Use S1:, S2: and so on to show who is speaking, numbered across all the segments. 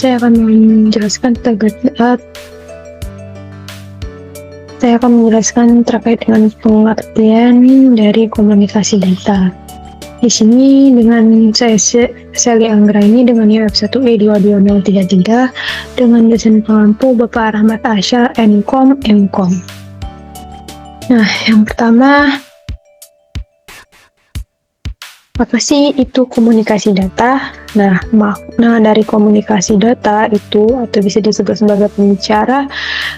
S1: saya akan menjelaskan terkait dengan pengertian dari komunikasi data. Di sini dengan saya Sally Anggraini dengan UF1E 22033 dengan dosen pengampu Bapak Rahmat Asyar MKOM. Nah, yang pertama, apa sih itu komunikasi data? Nah, makna dari komunikasi data itu atau bisa disebut sebagai pembicara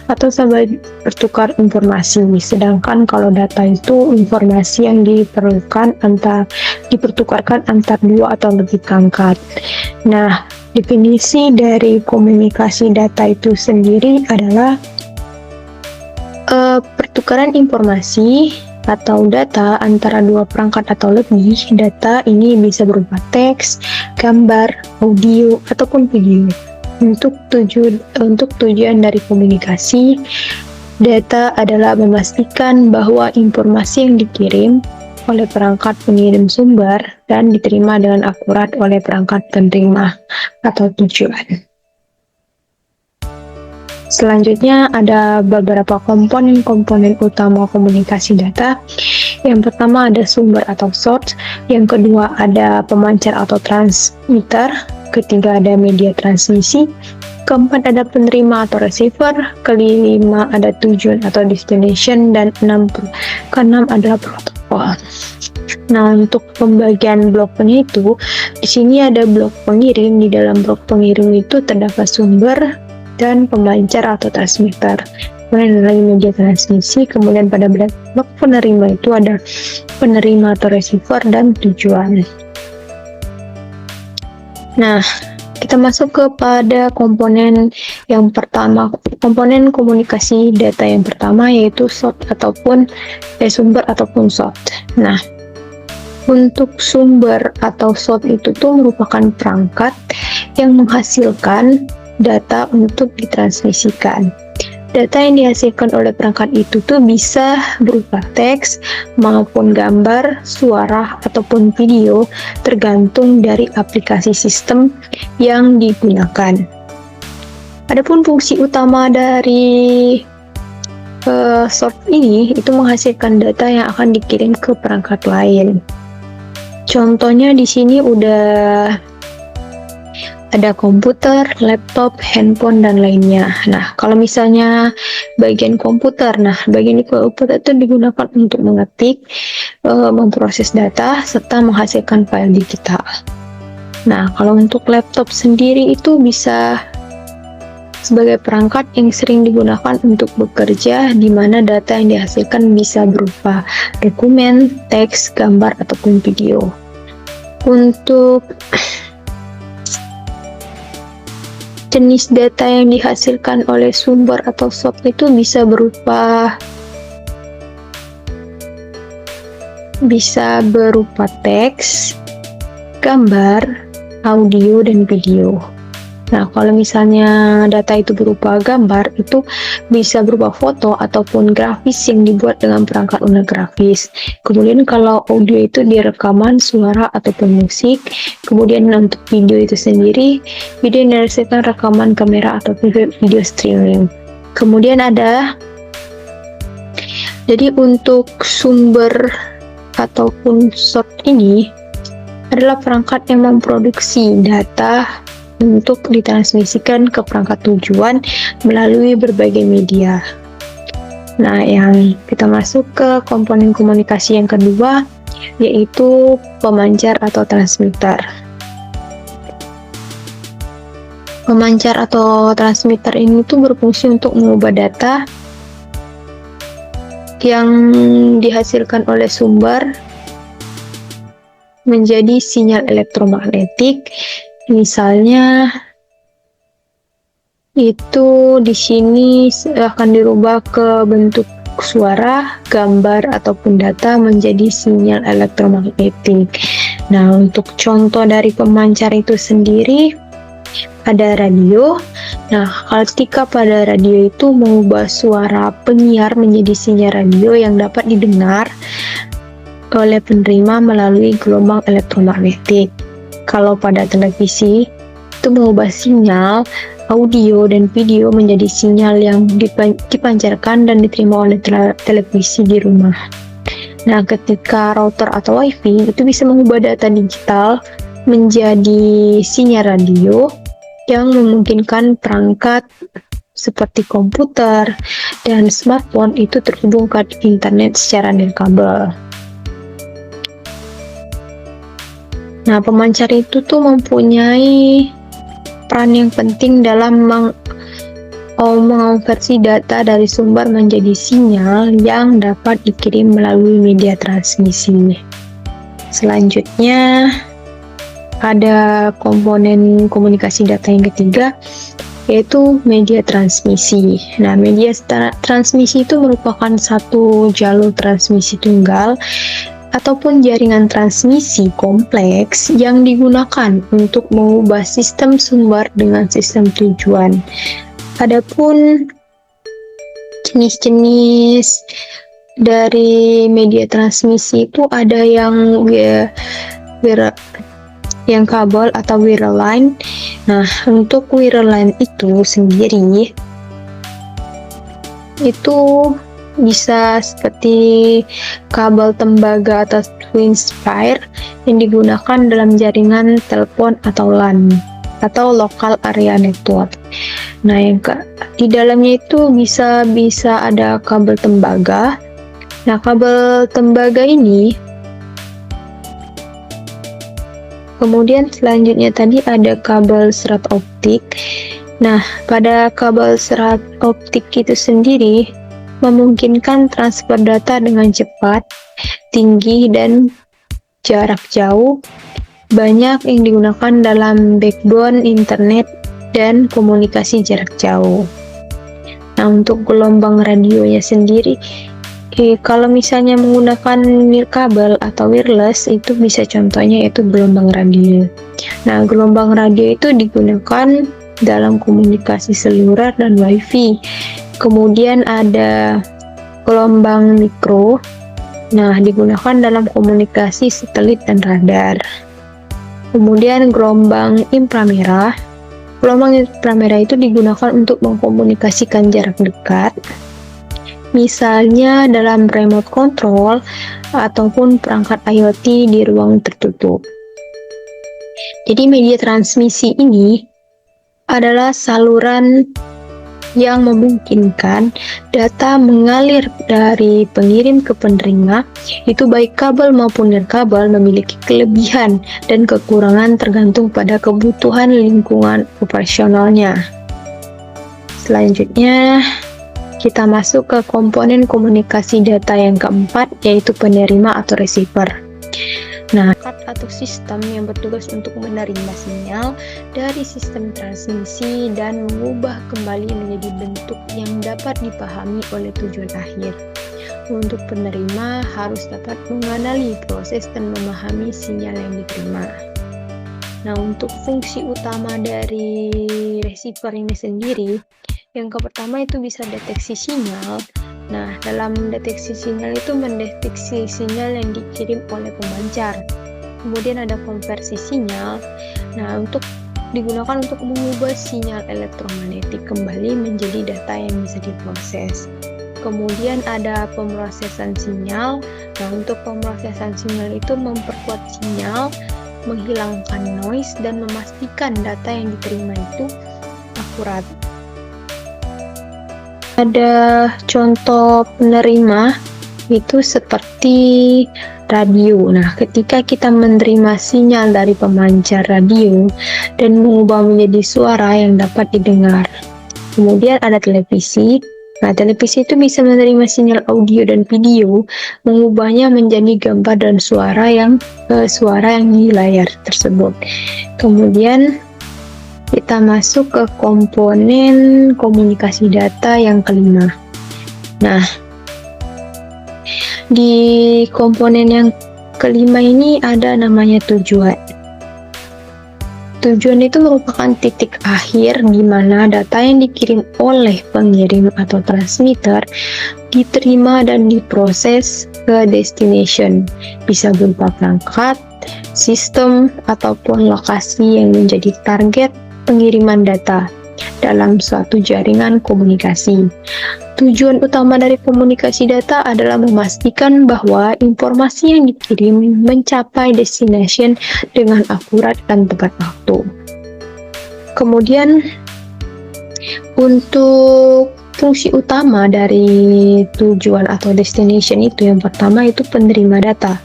S1: atau sebagai pertukar informasi. Sedangkan kalau data itu informasi yang dipertukarkan antar dua atau lebih perangkat. Nah, definisi dari komunikasi data itu sendiri adalah pertukaran informasi atau data antara dua perangkat atau lebih. Data ini bisa berupa teks, gambar, audio, ataupun video. Untuk tujuan dari komunikasi, data adalah memastikan bahwa informasi yang dikirim oleh perangkat pengirim sumber dan diterima dengan akurat oleh perangkat penerima atau tujuan. Selanjutnya ada beberapa komponen utama komunikasi data. Yang pertama ada sumber atau source, yang kedua ada pemancar atau transmitter, ketiga ada media transmisi, keempat ada penerima atau receiver, kelima ada tujuan atau destination, dan keenam adalah protokol. Nah, untuk pembagian bloknya itu, di sini ada blok pengirim. Di dalam blok pengirim itu terdapat sumber dan pemancar atau transmitter, kemudian ada lagi media transmisi, kemudian pada blok penerima itu ada penerima atau receiver dan tujuan. Nah, kita masuk kepada komponen yang pertama, komponen komunikasi data yang pertama yaitu sumber ataupun source. Nah, untuk sumber atau source itu tuh merupakan perangkat yang menghasilkan data untuk ditransmisikan. Data yang dihasilkan oleh perangkat itu tuh bisa berupa teks maupun gambar, suara, ataupun video, tergantung dari aplikasi sistem yang digunakan. Adapun fungsi utama dari source ini itu menghasilkan data yang akan dikirim ke perangkat lain. Contohnya di sini udah ada komputer, laptop, handphone, dan lainnya. Nah, kalau misalnya bagian komputer, bagian komputer itu digunakan untuk mengetik, memproses data, serta menghasilkan file digital. Nah, kalau untuk laptop sendiri itu bisa sebagai perangkat yang sering digunakan untuk bekerja, di mana data yang dihasilkan bisa berupa dokumen, teks, gambar, ataupun video. Untuk jenis data yang dihasilkan oleh sumber atau source itu bisa berupa teks, gambar, audio, dan video. Nah, kalau misalnya data itu berupa gambar, itu bisa berupa foto ataupun grafis yang dibuat dengan perangkat lunak grafis. Kemudian kalau audio itu direkaman suara ataupun musik. Kemudian untuk video itu sendiri, video yang dihasilkan rekaman kamera atau video streaming. Kemudian jadi untuk sumber ataupun source ini adalah perangkat yang memproduksi data untuk ditransmisikan ke perangkat tujuan melalui berbagai media. Nah, yang kita masuk ke komponen komunikasi yang kedua yaitu pemancar atau transmitter. Pemancar atau transmitter ini tuh berfungsi untuk mengubah data yang dihasilkan oleh sumber menjadi sinyal elektromagnetik. Misalnya itu di sini akan dirubah ke bentuk suara, gambar, ataupun data menjadi sinyal elektromagnetik. Nah, untuk contoh dari pemancar itu sendiri ada radio. Nah, ketika pada radio itu mengubah suara penyiar menjadi sinyal radio yang dapat didengar oleh penerima melalui gelombang elektromagnetik. Kalau pada televisi itu mengubah sinyal audio dan video menjadi sinyal yang dipancarkan dan diterima oleh televisi di rumah. Nah, ketika router atau WiFi itu bisa mengubah data digital menjadi sinyal radio yang memungkinkan perangkat seperti komputer dan smartphone itu terhubung ke internet secara nirkabel. Nah, pemancar itu tuh mempunyai peran yang penting dalam mengonversi data dari sumber menjadi sinyal yang dapat dikirim melalui media transmisi. Selanjutnya ada komponen komunikasi data yang ketiga, yaitu media transmisi. Nah, media transmisi itu merupakan satu jalur transmisi tunggal ataupun jaringan transmisi kompleks yang digunakan untuk mengubah sistem sumber dengan sistem tujuan. Adapun jenis-jenis dari media transmisi itu ada yang kabel atau wireline. Nah, untuk wireline itu sendiri itu bisa seperti kabel tembaga atau twin spire yang digunakan dalam jaringan telepon atau LAN atau local area network. Nah, di dalamnya itu bisa ada kabel tembaga. Nah, kabel tembaga ini kemudian selanjutnya tadi ada kabel serat optik. Nah, pada kabel serat optik itu sendiri memungkinkan transfer data dengan cepat, tinggi, dan jarak jauh. Banyak yang digunakan dalam backbone internet dan komunikasi jarak jauh. Nah, untuk gelombang radionya sendiri, kalau misalnya menggunakan nirkabel atau wireless, itu bisa contohnya yaitu gelombang radio. Nah, gelombang radio itu digunakan dalam komunikasi seluler dan WiFi. Kemudian ada gelombang mikro. Nah, digunakan dalam komunikasi satelit dan radar. Kemudian gelombang inframerah. Gelombang inframerah itu digunakan untuk mengkomunikasikan jarak dekat, misalnya dalam remote control ataupun perangkat IoT di ruang tertutup. Jadi media transmisi ini adalah saluran yang memungkinkan data mengalir dari pengirim ke penerima, itu baik kabel maupun nirkabel memiliki kelebihan dan kekurangan tergantung pada kebutuhan lingkungan operasionalnya. Selanjutnya, kita masuk ke komponen komunikasi data yang keempat, yaitu penerima atau receiver. Nah, atau sistem yang bertugas untuk menerima sinyal dari sistem transmisi dan mengubah kembali menjadi bentuk yang dapat dipahami oleh tujuan akhir. Untuk penerima harus dapat mengenali proses dan memahami sinyal yang diterima. Nah, untuk fungsi utama dari receiver ini sendiri, yang pertama itu bisa deteksi sinyal. Nah, dalam deteksi sinyal itu mendeteksi sinyal yang dikirim oleh pemancar. Kemudian ada konversi sinyal. Nah, digunakan untuk mengubah sinyal elektromagnetik kembali menjadi data yang bisa diproses. Kemudian ada pemrosesan sinyal. Nah, untuk pemrosesan sinyal itu memperkuat sinyal, menghilangkan noise, dan memastikan data yang diterima itu akurat. Ada contoh penerima itu seperti radio. Nah, ketika kita menerima sinyal dari pemancar radio dan mengubah menjadi suara yang dapat didengar. Kemudian ada televisi. Nah, televisi itu bisa menerima sinyal audio dan video, mengubahnya menjadi gambar dan suara yang di layar tersebut. Kemudian kita masuk ke komponen komunikasi data yang kelima. Nah, di komponen yang kelima ini ada namanya tujuan. Tujuan itu merupakan titik akhir di mana data yang dikirim oleh pengirim atau transmitter diterima dan diproses ke destination. Bisa berupa perangkat, sistem, ataupun lokasi yang menjadi target pengiriman data dalam suatu jaringan komunikasi. Tujuan utama dari komunikasi data adalah memastikan bahwa informasi yang dikirim mencapai destination dengan akurat dan tepat waktu. Kemudian, untuk fungsi utama dari tujuan atau destination itu, yang pertama itu penerima data.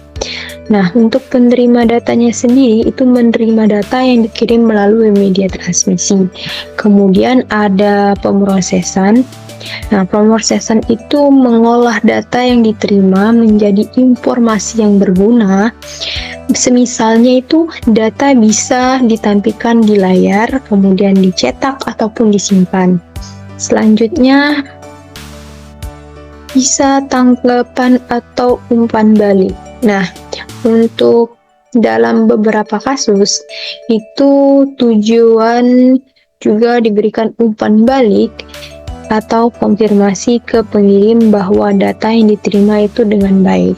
S1: Nah, untuk penerima datanya sendiri itu menerima data yang dikirim melalui media transmisi. Kemudian ada pemrosesan. Nah, pemrosesan itu mengolah data yang diterima menjadi informasi yang berguna. Semisalnya itu data bisa ditampilkan di layar, kemudian dicetak ataupun disimpan. Selanjutnya bisa tanggapan atau umpan balik. Nah, untuk dalam beberapa kasus itu tujuan juga diberikan umpan balik atau konfirmasi ke pengirim bahwa data yang diterima itu dengan baik.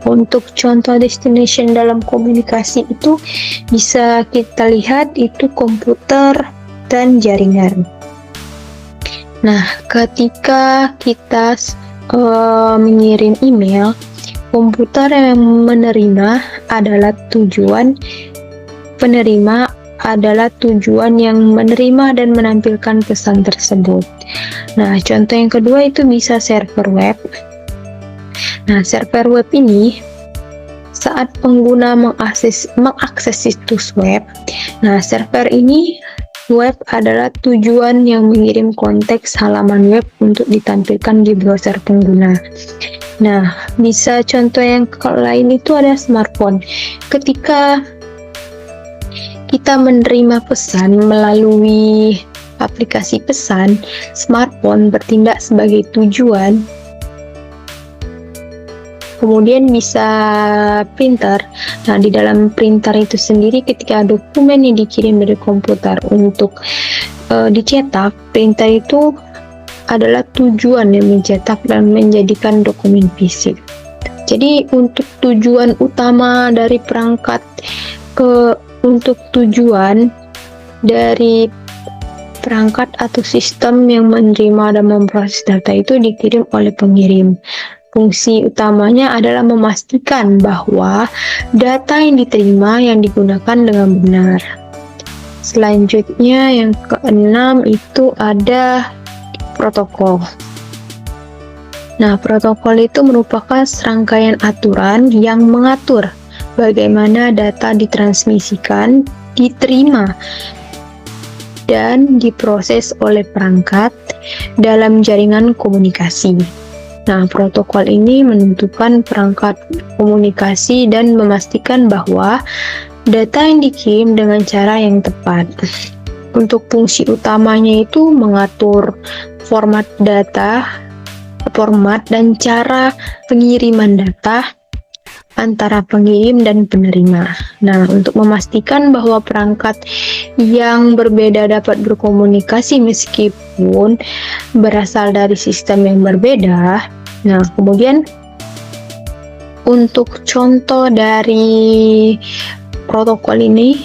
S1: Untuk contoh destination dalam komunikasi itu bisa kita lihat itu komputer dan jaringan. Nah, ketika kita mengirim email, komputer yang menerima adalah tujuan, penerima adalah tujuan yang menerima dan menampilkan pesan tersebut. Nah, contoh yang kedua itu bisa server web. Nah, server web ini saat pengguna mengakses situs web. Nah, server ini web adalah tujuan yang mengirim konteks halaman web untuk ditampilkan di browser pengguna. Nah, bisa contoh yang lain itu ada smartphone. Ketika kita menerima pesan melalui aplikasi pesan, smartphone bertindak sebagai tujuan. Kemudian bisa printer. Nah, di dalam printer itu sendiri ketika dokumen yang dikirim dari komputer untuk dicetak, printer itu adalah tujuan yang mencetak dan menjadikan dokumen fisik. Jadi untuk tujuan utama dari perangkat untuk tujuan dari perangkat atau sistem yang menerima dan memproses data itu dikirim oleh pengirim. Fungsi utamanya adalah memastikan bahwa data yang diterima yang digunakan dengan benar. Selanjutnya yang keenam itu ada protokol. Nah, protokol itu merupakan serangkaian aturan yang mengatur bagaimana data ditransmisikan, diterima, dan diproses oleh perangkat dalam jaringan komunikasi. Nah, protokol ini menentukan perangkat komunikasi dan memastikan bahwa data yang dikirim dengan cara yang tepat. Untuk fungsi utamanya itu mengatur format dan cara pengiriman data antara pengirim dan penerima. Nah, untuk memastikan bahwa perangkat yang berbeda dapat berkomunikasi meskipun berasal dari sistem yang berbeda. Nah, kemudian untuk contoh dari protokol ini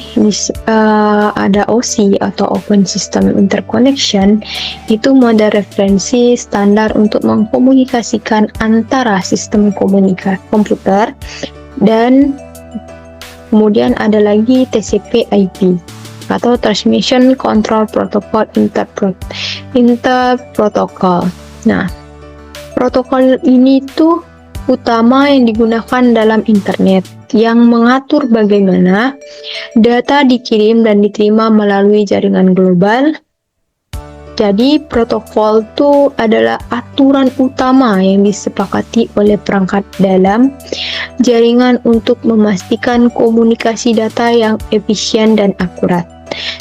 S1: ada OSI atau Open System Interconnection. Itu model referensi standar untuk mengkomunikasikan antara sistem komputer, dan kemudian ada lagi TCP/IP atau Transmission Control Protocol Interprotocol. Nah, protokol ini tuh utama yang digunakan dalam internet yang mengatur bagaimana data dikirim dan diterima melalui jaringan global. Jadi protokol itu adalah aturan utama yang disepakati oleh perangkat dalam jaringan untuk memastikan komunikasi data yang efisien dan akurat.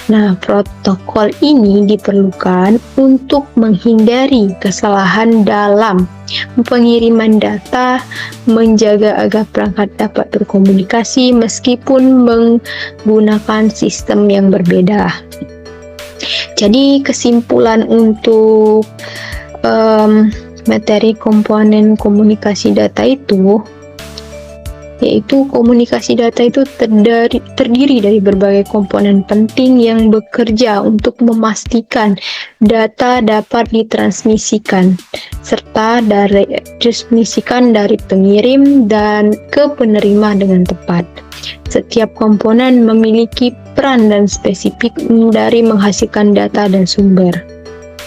S1: Nah, protokol ini diperlukan untuk menghindari kesalahan dalam pengiriman data, menjaga agar perangkat dapat berkomunikasi meskipun menggunakan sistem yang berbeda. Jadi kesimpulan untuk materi komponen komunikasi data itu, yaitu komunikasi data itu terdiri dari berbagai komponen penting yang bekerja untuk memastikan data dapat ditransmisikan serta transmisikan dari pengirim dan ke penerima dengan tepat. Setiap komponen memiliki peran dan spesifik dari menghasilkan data dan sumber.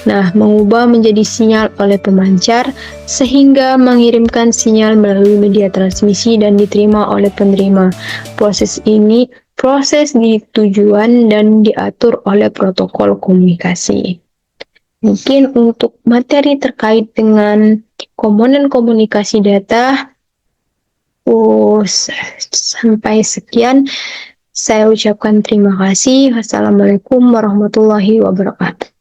S1: Nah, mengubah menjadi sinyal oleh pemancar sehingga mengirimkan sinyal melalui media transmisi dan diterima oleh penerima. Proses di tujuan dan diatur oleh protokol komunikasi. Mungkin untuk materi terkait dengan komponen komunikasi data, sampai sekian. Saya ucapkan terima kasih. Wassalamualaikum warahmatullahi wabarakatuh.